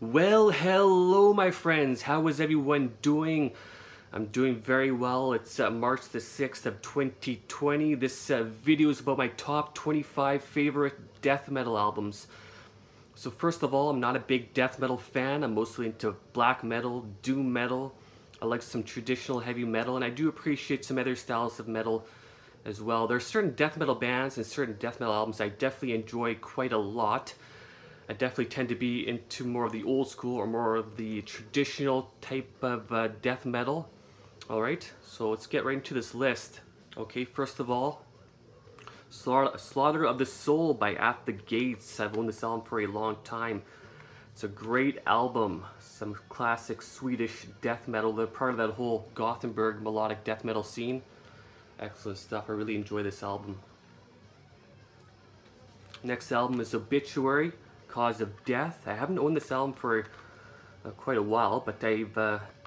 Well, hello my friends. How is everyone doing? I'm doing very well. It's March the 6th of 2020. This video is about my top 25 favorite death metal albums. So first of all, I'm not a big death metal fan. I'm mostly into black metal, doom metal. I like some traditional heavy metal, and I do appreciate some other styles of metal as well. There are certain death metal bands and certain death metal albums I definitely enjoy quite a lot. I definitely tend to be into more of the old school or more of the traditional type of death metal. Alright, so let's get right into this list. Okay, first of all, Slaughter of the Soul by At the Gates. I've owned this album for a long time. It's a great album. Some classic Swedish death metal. They're part of that whole Gothenburg melodic death metal scene. Excellent stuff. I really enjoy this album. Next album is Obituary, Cause of Death. I haven't owned this album for quite a while, but I've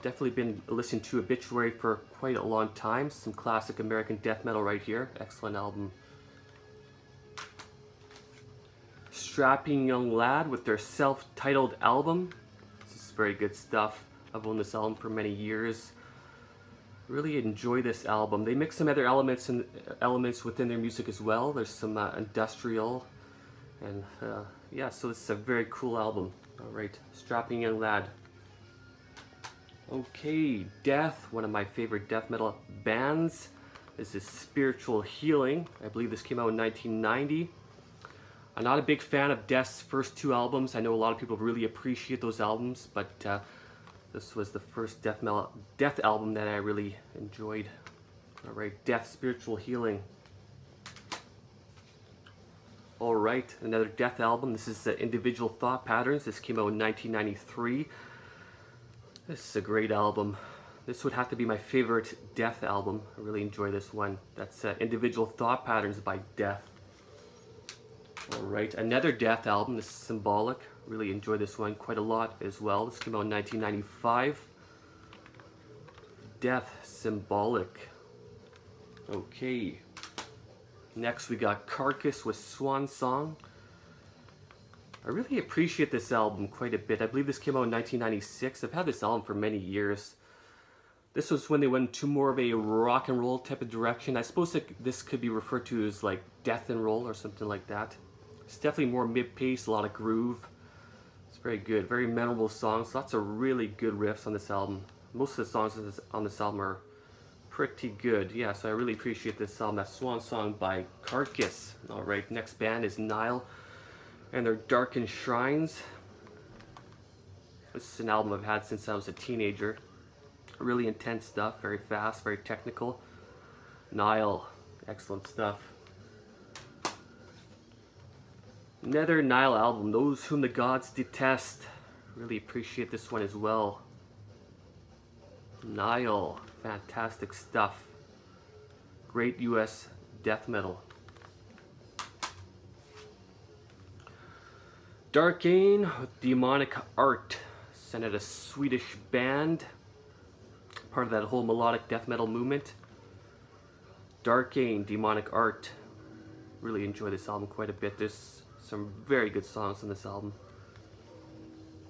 definitely been listening to Obituary for quite a long time. Some classic American death metal right here. Excellent album. Strapping Young Lad with their self-titled album. This is very good stuff. I've owned this album for many years. Really enjoy this album. They mix some other elements within their music as well. There's some industrial and yeah, so this is a very cool album. Alright, Strapping Young Lad. Okay, Death, one of my favorite death metal bands. This is Spiritual Healing. I believe this came out in 1990. I'm not a big fan of Death's first two albums. I know a lot of people really appreciate those albums, but this was the first death album that I really enjoyed. Alright, Death, Spiritual Healing. Alright, another Death album. This is Individual Thought Patterns. This came out in 1993. This is a great album. This would have to be my favorite Death album. I really enjoy this one. That's Individual Thought Patterns by Death. Alright, another Death album. This is Symbolic. Really enjoy this one quite a lot as well. This came out in 1995. Death, Symbolic. Okay. Next we got Carcass with Swan Song. I really appreciate this album quite a bit. I believe this came out in 1996. I've had this album for many years. This was when they went to more of a rock and roll type of direction. I suppose this could be referred to as like death and roll or something like that. It's definitely more mid-pace, a lot of groove. It's very good, very memorable songs. Lots of really good riffs on this album. Most of the songs on this album are pretty good. Yeah, so I really appreciate this album. That's Swan Song by Carcass. Alright, next band is Nile and their Darkened Shrines. This is an album I've had since I was a teenager. Really intense stuff, very fast, very technical. Nile, excellent stuff. Another Nile album, Those Whom the Gods Detest. Really appreciate this one as well. Nile, fantastic stuff. Great US death metal. Darkane with Demonic Art. Sent out a Swedish band. Part of that whole melodic death metal movement. Darkane, Demonic Art. Really enjoy this album quite a bit. There's some very good songs on this album.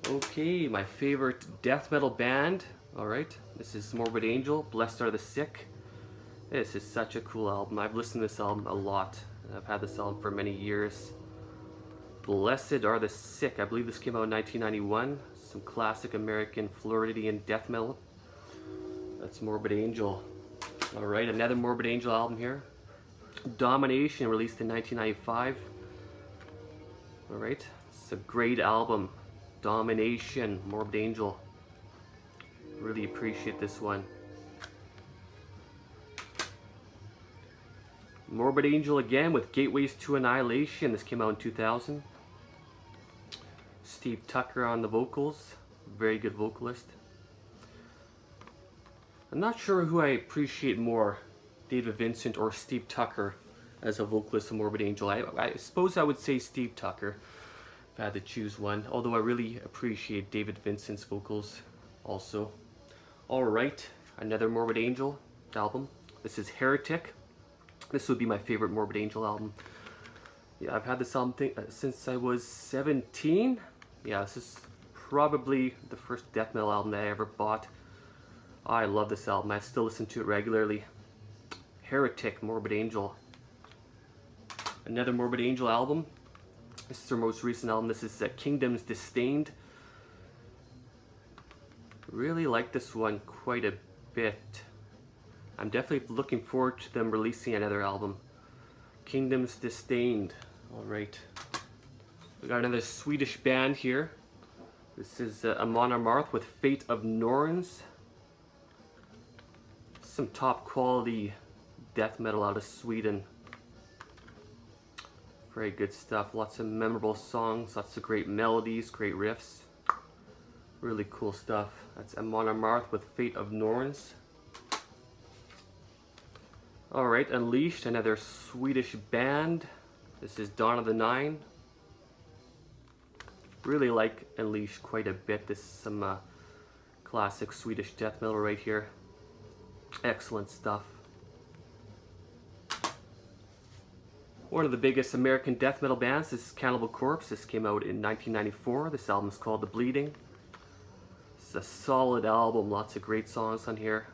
Okay, my favorite death metal band. Alright, this is Morbid Angel, Blessed Are the Sick. This is such a cool album. I've listened to this album a lot. I've had this album for many years. Blessed Are the Sick. I believe this came out in 1991. Some classic American Floridian death metal. That's Morbid Angel. Alright, another Morbid Angel album here. Domination, released in 1995. Alright, it's a great album. Domination, Morbid Angel. Really appreciate this one. Morbid Angel again with Gateways to Annihilation. This came out in 2000. Steve Tucker on the vocals. Very good vocalist. I'm not sure who I appreciate more, David Vincent or Steve Tucker as a vocalist of Morbid Angel. I suppose I would say Steve Tucker if I had to choose one, although I really appreciate David Vincent's vocals also. Alright, another Morbid Angel album. This is Heretic. This would be my favorite Morbid Angel album. Yeah, I've had this album since I was 17. Yeah, this is probably the first death metal album that I ever bought. I love this album. I still listen to it regularly. Heretic, Morbid Angel. Another Morbid Angel album. This is their most recent album. This is Kingdoms Disdained. Really like this one quite a bit. I'm definitely looking forward to them releasing another album. Kingdoms Disdained. Alright. We got another Swedish band here. This is Amon Amarth with Fate of Norns. Some top quality death metal out of Sweden. Very good stuff. Lots of memorable songs, lots of great melodies, great riffs. Really cool stuff. That's Amon Amarth with Fate of Norns. Alright, Unleashed, another Swedish band. This is Dawn of the Nine. Really like Unleashed quite a bit. This is some classic Swedish death metal right here. Excellent stuff. One of the biggest American death metal bands is Cannibal Corpse. This came out in 1994. This album is called The Bleeding. It's a solid album, lots of great songs on here.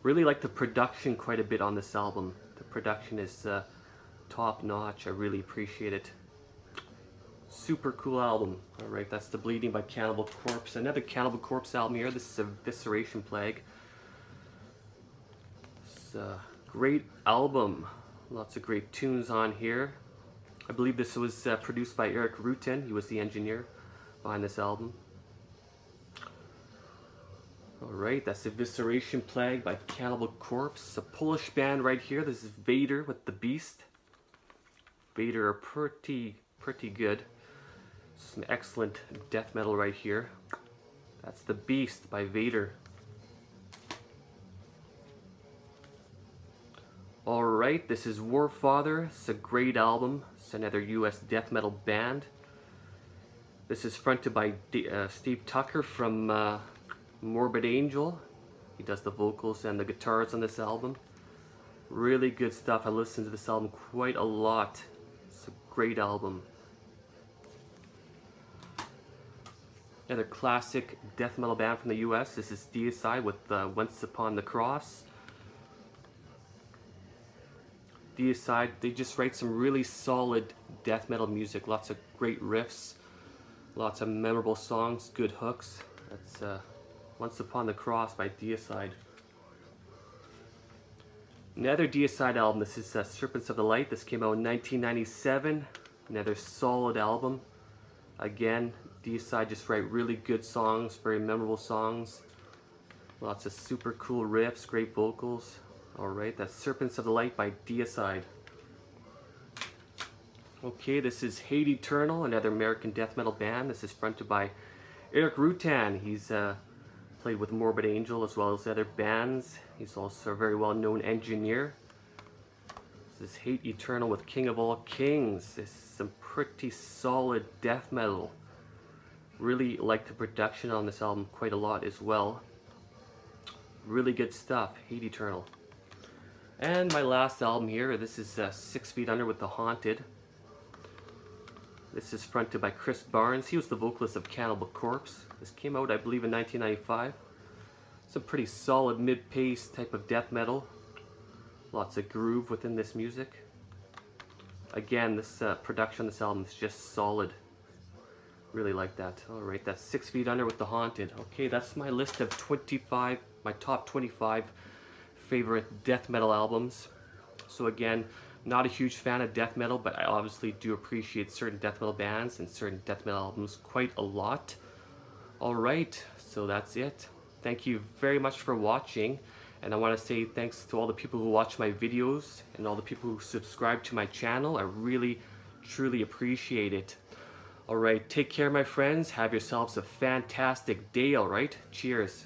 Really like the production quite a bit on this album. The production is top notch. I really appreciate it. Super cool album. Alright, that's The Bleeding by Cannibal Corpse. Another Cannibal Corpse album here. This is Evisceration Plague. It's a great album. Lots of great tunes on here. I believe this was produced by Erik Rutan. He was the engineer behind this album. Alright, that's Evisceration Plague by Cannibal Corpse. A Polish band right here. This is Vader with The Beast. Vader are pretty good. Some excellent death metal right here. That's The Beast by Vader. Alright, this is Warfather. It's a great album. It's another US death metal band. This is fronted by Steve Tucker from Morbid Angel. He does the vocals and the guitars on this album. Really good stuff. I listened to this album quite a lot. It's a great album. Another classic death metal band from the US. This is Deicide with Once Upon the Cross. Deicide, they just write some really solid death metal music. Lots of great riffs. Lots of memorable songs, good hooks. That's Once Upon the Cross by Deicide. Another Deicide album. This is Serpents of the Light. This came out in 1997. Another solid album. Again, Deicide just write really good songs, very memorable songs. Lots of super cool riffs, great vocals. Alright, that's Serpents of the Light by Deicide. Okay, this is Hate Eternal, another American death metal band. This is fronted by Erik Rutan. He's played with Morbid Angel as well as other bands. He's also a very well-known engineer. This is Hate Eternal with King of All Kings. This is some pretty solid death metal. Really like the production on this album quite a lot as well. Really good stuff, Hate Eternal. And my last album here, this is 6 Feet Under with The Haunted. This is fronted by Chris Barnes. He was the vocalist of Cannibal Corpse. This came out, I believe, in 1995. Some pretty solid mid-pace type of death metal. Lots of groove within this music. Again, this production on this album is just solid. Really like that. Alright, that's 6 Feet Under with The Haunted. Okay, that's my list of 25, my top 25 favorite death metal albums. So again, not a huge fan of death metal, but I obviously do appreciate certain death metal bands and certain death metal albums quite a lot. Alright, so that's it. Thank you very much for watching, and I want to say thanks to all the people who watch my videos and all the people who subscribe to my channel. I really, truly appreciate it. Alright, take care my friends. Have yourselves a fantastic day, alright? Cheers.